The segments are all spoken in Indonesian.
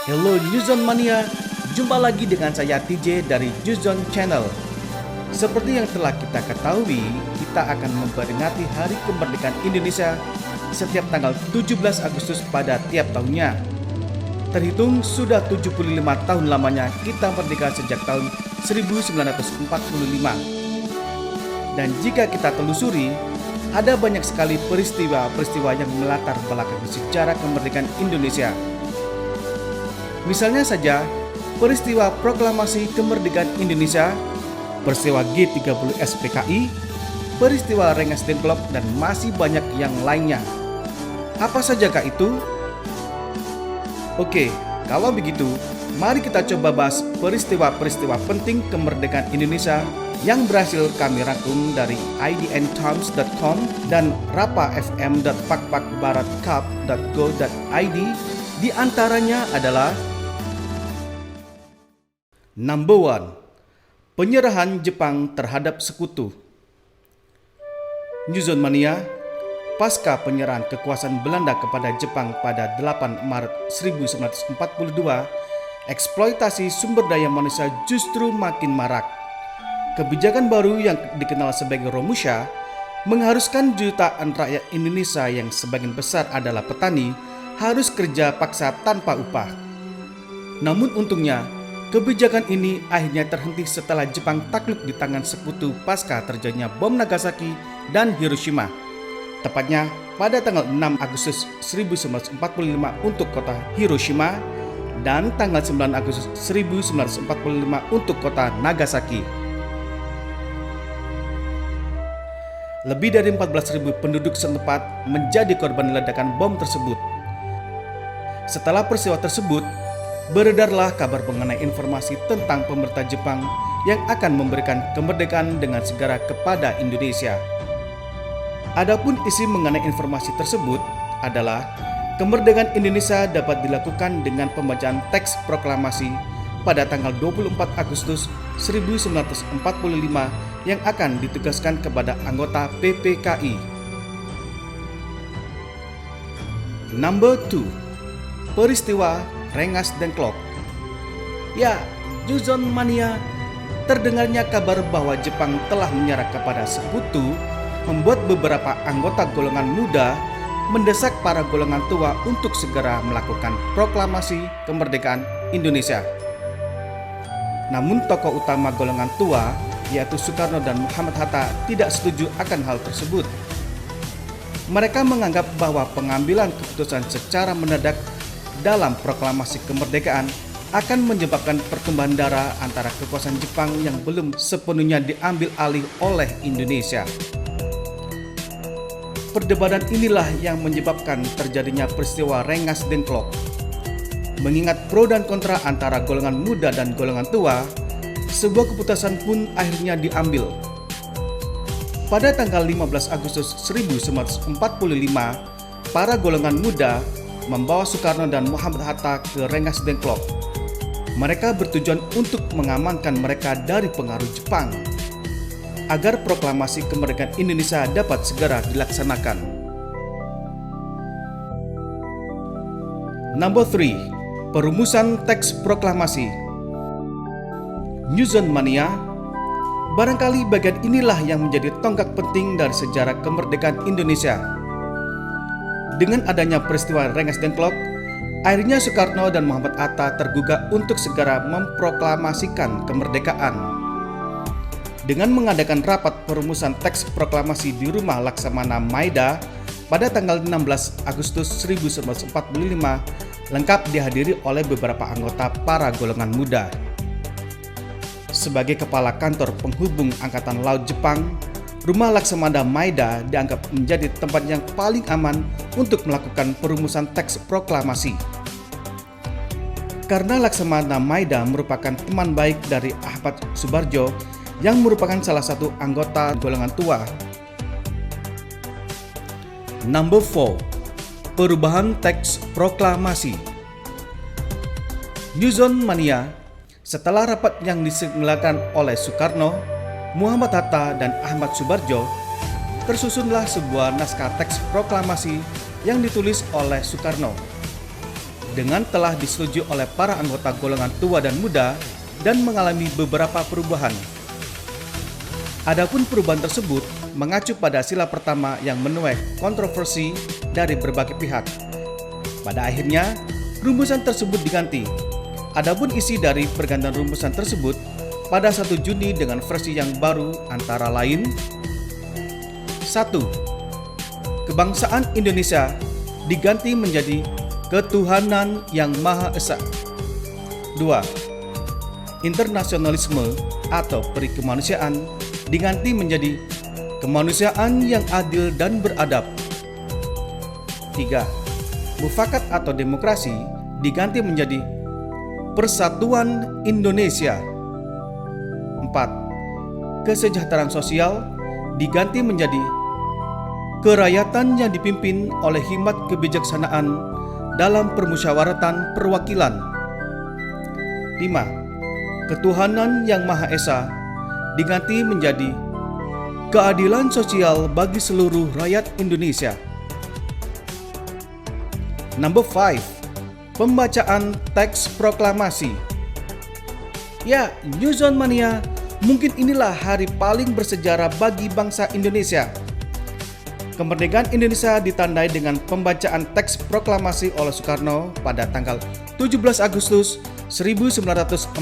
Hello Newzone Mania, jumpa lagi dengan saya TJ dari Newzone Channel. Seperti yang telah kita ketahui, kita akan memperingati Hari Kemerdekaan Indonesia setiap tanggal 17 Agustus pada tiap tahunnya. Terhitung sudah 75 tahun lamanya kita merdeka sejak tahun 1945. Dan jika kita telusuri, ada banyak sekali peristiwa-peristiwa yang melatar belakangi sejarah kemerdekaan Indonesia. Misalnya saja, peristiwa Proklamasi Kemerdekaan Indonesia, peristiwa G30 SPKI, peristiwa Rengas Dengklok, dan masih banyak yang lainnya. Apa sajakah itu? Oke, kalau begitu, mari kita coba bahas peristiwa-peristiwa penting kemerdekaan Indonesia yang berhasil kami rangkum dari idntimes.com dan rapafm.pakpakbaratcup.go.id. Di antaranya adalah Number 1. Penyerahan Jepang terhadap sekutu. Newzone Mania, pasca penyerahan kekuasaan Belanda kepada Jepang pada 8 Maret 1942, eksploitasi sumber daya manusia justru makin marak. Kebijakan baru yang dikenal sebagai Romusha mengharuskan jutaan rakyat Indonesia yang sebagian besar adalah petani harus kerja paksa tanpa upah. Namun untungnya, kebijakan ini akhirnya terhenti setelah Jepang takluk di tangan sekutu pasca terjadinya bom Nagasaki dan Hiroshima. Tepatnya pada tanggal 6 Agustus 1945 untuk kota Hiroshima dan tanggal 9 Agustus 1945 untuk kota Nagasaki. Lebih dari 14.000 penduduk setempat menjadi korban ledakan bom tersebut. Setelah peristiwa tersebut, beredarlah kabar mengenai informasi tentang pemerintah Jepang yang akan memberikan kemerdekaan dengan segera kepada Indonesia. Adapun isi mengenai informasi tersebut adalah kemerdekaan Indonesia dapat dilakukan dengan pembacaan teks proklamasi pada tanggal 24 Agustus 1945 yang akan ditugaskan kepada anggota PPKI. Number 2. Peristiwa Rengas Dengklok. Ya, Newzone Mania, terdengarnya kabar bahwa Jepang telah menyerah kepada sekutu membuat beberapa anggota golongan muda mendesak para golongan tua untuk segera melakukan proklamasi kemerdekaan Indonesia. Namun tokoh utama golongan tua, yaitu Soekarno dan Muhammad Hatta, tidak setuju akan hal tersebut. Mereka menganggap bahwa pengambilan keputusan secara mendadak dalam proklamasi kemerdekaan akan menyebabkan pertumpahan darah antara kekuasaan Jepang yang belum sepenuhnya diambil alih oleh Indonesia. Perdebatan inilah yang menyebabkan terjadinya peristiwa Rengas Dengklok. Mengingat pro dan kontra antara golongan muda dan golongan tua, sebuah keputusan pun akhirnya diambil. Pada tanggal 15 Agustus 1945, para golongan muda membawa Soekarno dan Muhammad Hatta ke Rengas Dengklok. Mereka bertujuan untuk mengamankan mereka dari pengaruh Jepang, agar proklamasi kemerdekaan Indonesia dapat segera dilaksanakan. Number 3. Perumusan teks proklamasi. Newzone Mania, barangkali bagian inilah yang menjadi tonggak penting dari sejarah kemerdekaan Indonesia. Dengan adanya peristiwa Rengas Dengklok, akhirnya Soekarno dan Muhammad Hatta tergugah untuk segera memproklamasikan kemerdekaan. Dengan mengadakan rapat perumusan teks proklamasi di rumah Laksamana Maeda pada tanggal 16 Agustus 1945, lengkap dihadiri oleh beberapa anggota para golongan muda. Sebagai kepala kantor penghubung Angkatan Laut Jepang, rumah Laksamana Maeda dianggap menjadi tempat yang paling aman untuk melakukan perumusan teks proklamasi. Karena Laksamana Maeda merupakan teman baik dari Ahmad Subarjo yang merupakan salah satu anggota golongan tua. Number 4. Perubahan teks proklamasi. Newzone Mania, setelah rapat yang diselenggarakan oleh Soekarno, Muhammad Hatta, dan Ahmad Subarjo, tersusunlah sebuah naskah teks proklamasi yang ditulis oleh Soekarno. dengan telah disetujui oleh para anggota golongan tua dan muda dan mengalami beberapa perubahan. Adapun perubahan tersebut mengacu pada sila pertama yang menuai kontroversi dari berbagai pihak. Pada akhirnya, rumusan tersebut diganti. Adapun isi dari pergantian rumusan tersebut pada 1 Juni dengan versi yang baru antara lain: 1. Kebangsaan Indonesia diganti menjadi Ketuhanan yang Maha Esa. 2. Internasionalisme atau perikemanusiaan diganti menjadi kemanusiaan yang adil dan beradab. 3. Mufakat atau demokrasi diganti menjadi Persatuan Indonesia. 4. Kesejahteraan sosial diganti menjadi kerakyatan yang dipimpin oleh hikmat kebijaksanaan dalam permusyawaratan perwakilan. 5. Ketuhanan yang Maha Esa diganti menjadi keadilan sosial bagi seluruh rakyat Indonesia. Number 5. Pembacaan teks proklamasi. Ya, New Zone Mania, mungkin inilah hari paling bersejarah bagi bangsa Indonesia. Kemerdekaan Indonesia ditandai dengan pembacaan teks proklamasi oleh Soekarno pada tanggal 17 Agustus 1945.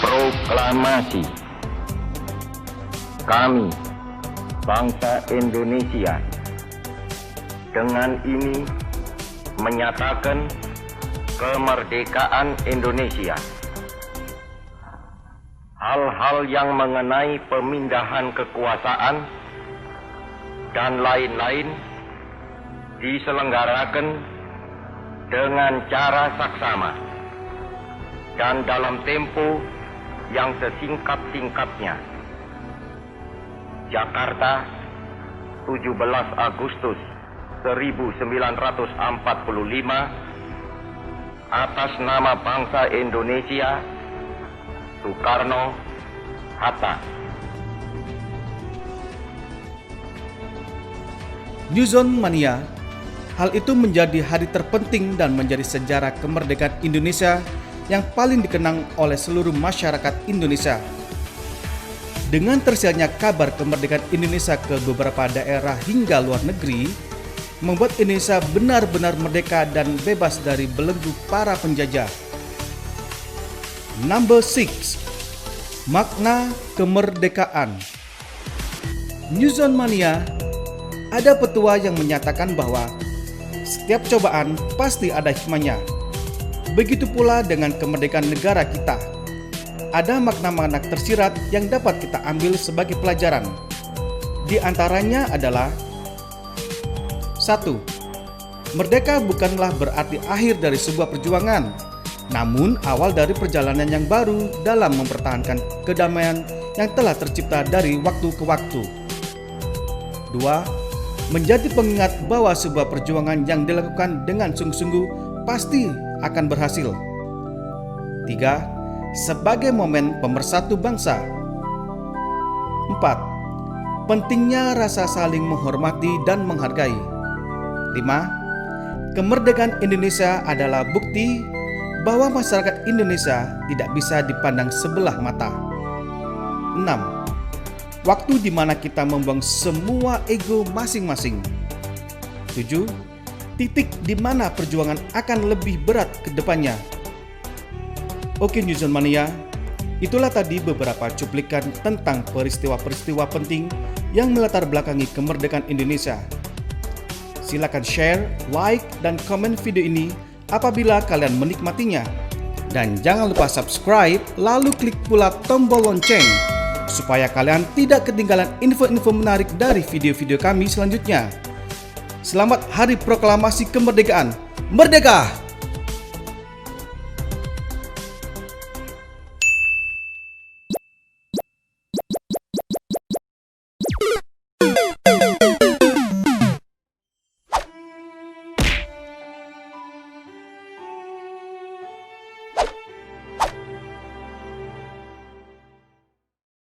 Proklamasi. Kami, bangsa Indonesia, dengan ini menyatakan kemerdekaan Indonesia. Hal-hal yang mengenai pemindahan kekuasaan dan lain-lain diselenggarakan dengan cara saksama dan dalam tempo yang sesingkat-singkatnya. Jakarta, 17 Agustus 1945, atas nama bangsa Indonesia, Soekarno, Hatta. New Zone Mania, hal itu menjadi hari terpenting dan menjadi sejarah kemerdekaan Indonesia yang paling dikenang oleh seluruh masyarakat Indonesia. Dengan tersiarnya kabar kemerdekaan Indonesia ke beberapa daerah hingga luar negeri, membuat Indonesia benar-benar merdeka dan bebas dari belenggu para penjajah. Number 6. Makna kemerdekaan. New Zone Mania, ada petua yang menyatakan bahwa setiap cobaan pasti ada hikmahnya. Begitu pula dengan kemerdekaan negara kita. Ada makna-makna tersirat yang dapat kita ambil sebagai pelajaran. Di antaranya adalah: 1. Merdeka bukanlah berarti akhir dari sebuah perjuangan, namun awal dari perjalanan yang baru dalam mempertahankan kedamaian yang telah tercipta dari waktu ke waktu. 2. Menjadi pengingat bahwa sebuah perjuangan yang dilakukan dengan sungguh-sungguh pasti akan berhasil. 3. Sebagai momen pemersatu bangsa. 4. Pentingnya rasa saling menghormati dan menghargai. 5. Kemerdekaan Indonesia adalah bukti bahwa masyarakat Indonesia tidak bisa dipandang sebelah mata. 6. Waktu di mana kita membuang semua ego masing-masing. 7. Titik di mana perjuangan akan lebih berat ke depannya. Oke New Zone Mania, itulah tadi beberapa cuplikan tentang peristiwa-peristiwa penting yang melatar belakangi kemerdekaan Indonesia. Silakan share, like, dan komen video ini apabila kalian menikmatinya. Dan jangan lupa subscribe, lalu klik pula tombol lonceng supaya kalian tidak ketinggalan info-info menarik dari video-video kami selanjutnya. Selamat Hari Proklamasi Kemerdekaan. Merdeka!